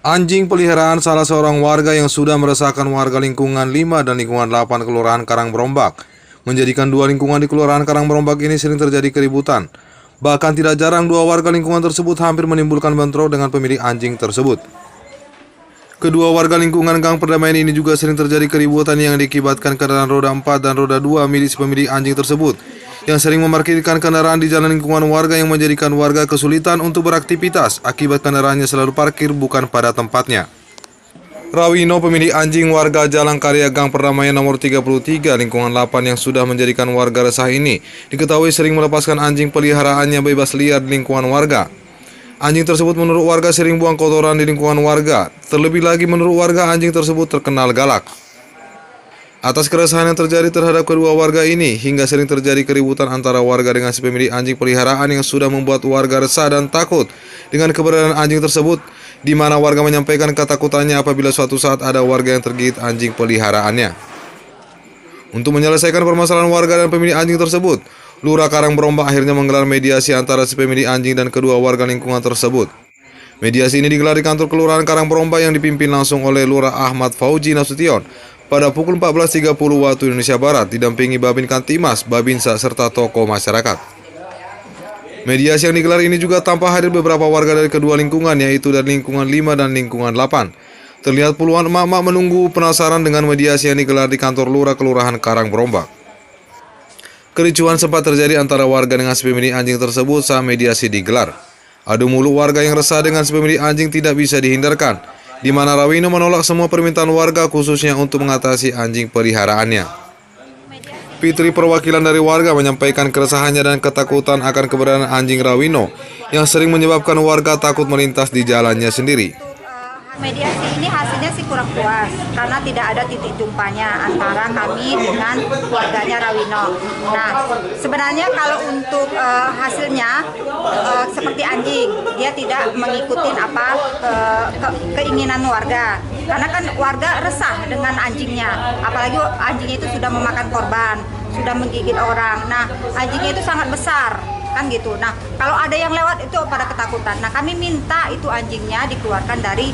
Anjing peliharaan salah seorang warga yang sudah meresahkan warga lingkungan 5 dan lingkungan 8 Kelurahan Karangberombak. Menjadikan dua lingkungan di Kelurahan Karangberombak ini sering terjadi keributan. Bahkan tidak jarang dua warga lingkungan tersebut hampir menimbulkan bentrok dengan pemilik anjing tersebut. Kedua warga lingkungan Gang Perdamaian ini juga sering terjadi keributan yang diakibatkan kendaraan roda 4 dan roda 2 milik pemilik anjing tersebut, yang sering memarkirkan kendaraan di jalan lingkungan warga yang menjadikan warga kesulitan untuk beraktivitas akibat kendaraannya selalu parkir bukan pada tempatnya. Rawino, pemilik anjing warga Jalan Karya Gang Perdamaian nomor 33 lingkungan 8 yang sudah menjadikan warga resah ini, diketahui sering melepaskan anjing peliharaannya bebas liar di lingkungan warga. Anjing tersebut menurut warga sering buang kotoran di lingkungan warga. Terlebih lagi menurut warga anjing tersebut terkenal galak. Atas keresahan yang terjadi terhadap kedua warga ini, hingga sering terjadi keributan antara warga dengan si pemilik anjing peliharaan yang sudah membuat warga resah dan takut dengan keberadaan anjing tersebut, di mana warga menyampaikan ketakutannya apabila suatu saat ada warga yang tergigit anjing peliharaannya. Untuk menyelesaikan permasalahan warga dan pemilik anjing tersebut, Lurah Karangberombak akhirnya menggelar mediasi antara si pemilik anjing dan kedua warga lingkungan tersebut. Mediasi ini digelar di kantor Kelurahan Karangberombak yang dipimpin langsung oleh Lurah Ahmad Fauji Nasution pada pukul 14.30 waktu Indonesia Barat, didampingi Babin Kantimas, Babinsa, serta tokoh masyarakat. Mediasi yang digelar ini juga tanpa hadir beberapa warga dari kedua lingkungan, yaitu dari lingkungan 5 dan lingkungan 8. Terlihat puluhan emak-emak menunggu penasaran dengan mediasi yang digelar di kantor Lurah Kelurahan Karangberombak. Kericuhan sempat terjadi antara warga dengan si pemilik anjing tersebut saat mediasi digelar. Adu mulut warga yang resah dengan si pemilik anjing tidak bisa dihindarkan, di mana Rawino menolak semua permintaan warga khususnya untuk mengatasi anjing peliharaannya. Fitri, perwakilan dari warga, menyampaikan keresahannya dan ketakutan akan keberadaan anjing Rawino yang sering menyebabkan warga takut melintas di jalannya sendiri. Mediasi ini hasilnya sih kurang puas karena tidak ada titik jumpanya antara kami dengan keluarganya Rawino. Nah, sebenarnya kalau untuk hasilnya seperti anjing, dia tidak mengikuti keinginan warga. Karena kan warga resah dengan anjingnya, apalagi anjingnya itu sudah memakan korban, sudah menggigit orang. Nah, anjingnya itu sangat besar. Kan gitu. Nah, kalau ada yang lewat itu pada ketakutan. Nah, kami minta itu anjingnya dikeluarkan dari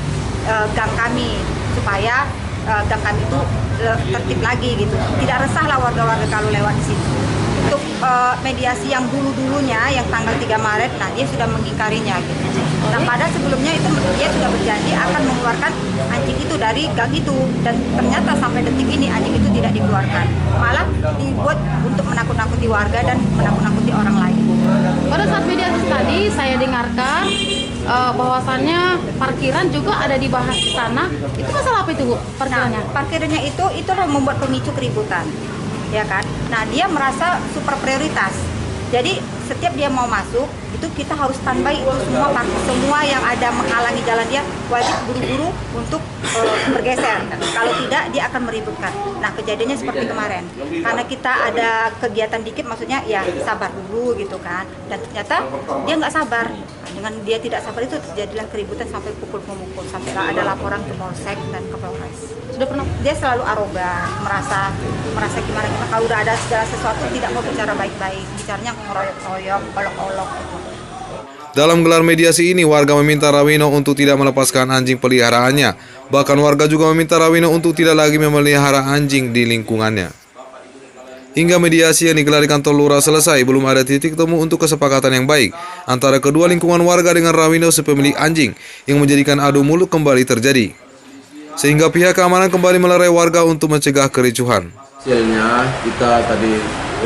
gang kami supaya gang kami itu tertib lagi gitu. Tidak resahlah warga-warga kalau lewat di situ. Untuk mediasi yang dulu-dulunya yang tanggal 3 Maret, nah dia sudah mengingkarinya gitu. Nah, pada sebelumnya itu dia sudah berjanji akan mengeluarkan anjing itu dari gang itu, dan ternyata sampai detik ini anjing itu tidak dikeluarkan. Malah dibuat untuk menakut-nakuti warga dan menakut-nakuti orang lain. Pada saat mediasi tadi saya dengarkan bahwasannya parkiran juga ada dibahas di sana. Itu masalah apa itu, Bu? Parkirannya? Nah, parkirannya itu membuat pemicu keributan. Ya kan? Nah, dia merasa super prioritas. Jadi setiap dia mau masuk, itu kita harus standby itu semua yang ada menghalangi jalan dia wajib buru-buru untuk bergeser. Kalau tidak, dia akan meributkan. Nah, kejadiannya seperti kemarin. Karena kita ada kegiatan dikit, maksudnya ya sabar dulu gitu kan. Dan ternyata dia nggak sabar. Dengan dia tidak sabar itu terjadilah keributan sampai pukul-memukul, sampai ada laporan ke Polsek dan ke Polres. Sudah pernah? Dia selalu arogan, merasa gimana kalau udah ada segala sesuatu tidak mau bicara baik-baik, bicaranya ngeroyok-royok, olok-olok gitu. Dalam gelar mediasi ini, warga meminta Rawino untuk tidak melepaskan anjing peliharaannya. Bahkan warga juga meminta Rawino untuk tidak lagi memelihara anjing di lingkungannya. Hingga mediasi yang digelar di kantor Lurah selesai, belum ada titik temu untuk kesepakatan yang baik antara kedua lingkungan warga dengan Rawino, si pemilik anjing, yang menjadikan adu mulut kembali terjadi. Sehingga pihak keamanan kembali melerai warga untuk mencegah kericuhan. Hasilnya kita tadi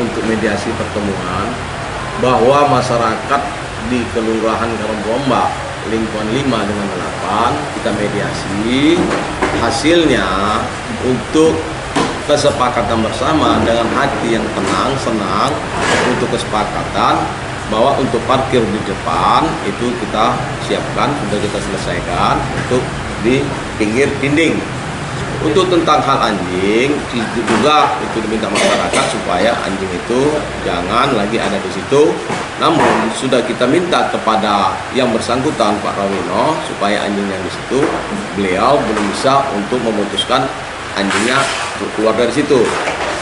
untuk mediasi pertemuan bahwa masyarakat di Kelurahan Karangberombak lingkungan 5 dengan 8 kita mediasi, hasilnya untuk kesepakatan bersama dengan hati yang tenang, senang, untuk kesepakatan bahwa untuk parkir di depan itu kita siapkan, sudah kita selesaikan untuk di pinggir dinding. Untuk tentang hal anjing juga itu diminta masyarakat supaya anjing itu jangan lagi ada di situ. Namun sudah kita minta kepada yang bersangkutan Pak Rawino supaya anjingnya di situ, beliau belum bisa untuk memutuskan anjingnya keluar dari situ.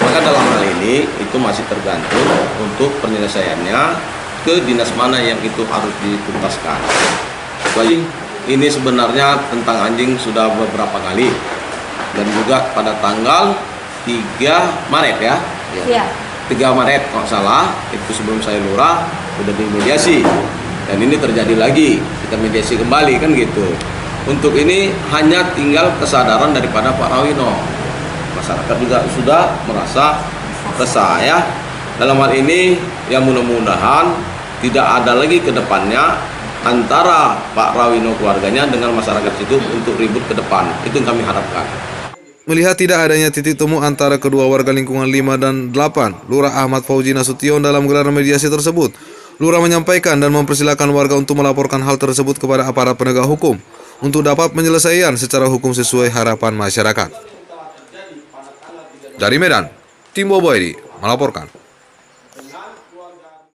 Maka dalam hal ini itu masih tergantung untuk penyelesaiannya ke dinas mana yang itu harus dituntaskan. Jadi ini sebenarnya tentang anjing sudah beberapa kali, dan juga pada tanggal 3 Maret ya. Iya. 3 Maret kalau salah, itu sebelum saya lurah sudah dimediasi, dan ini terjadi lagi, kita mediasi kembali kan gitu. Untuk ini hanya tinggal kesadaran daripada Pak Rawino. Masyarakat juga sudah merasa resah ya. Dalam hal ini ya mudah-mudahan tidak ada lagi ke depannya antara Pak Rawino keluarganya dengan masyarakat situ untuk ribut ke depan. Itu yang kami harapkan. Melihat tidak adanya titik temu antara kedua warga lingkungan 5 dan 8, Lurah Ahmad Fauzi Nasution dalam gelaran mediasi tersebut, Lurah menyampaikan dan mempersilahkan warga untuk melaporkan hal tersebut kepada aparat penegak hukum untuk dapat penyelesaian secara hukum sesuai harapan masyarakat. Dari Medan, Tim Boboidi melaporkan.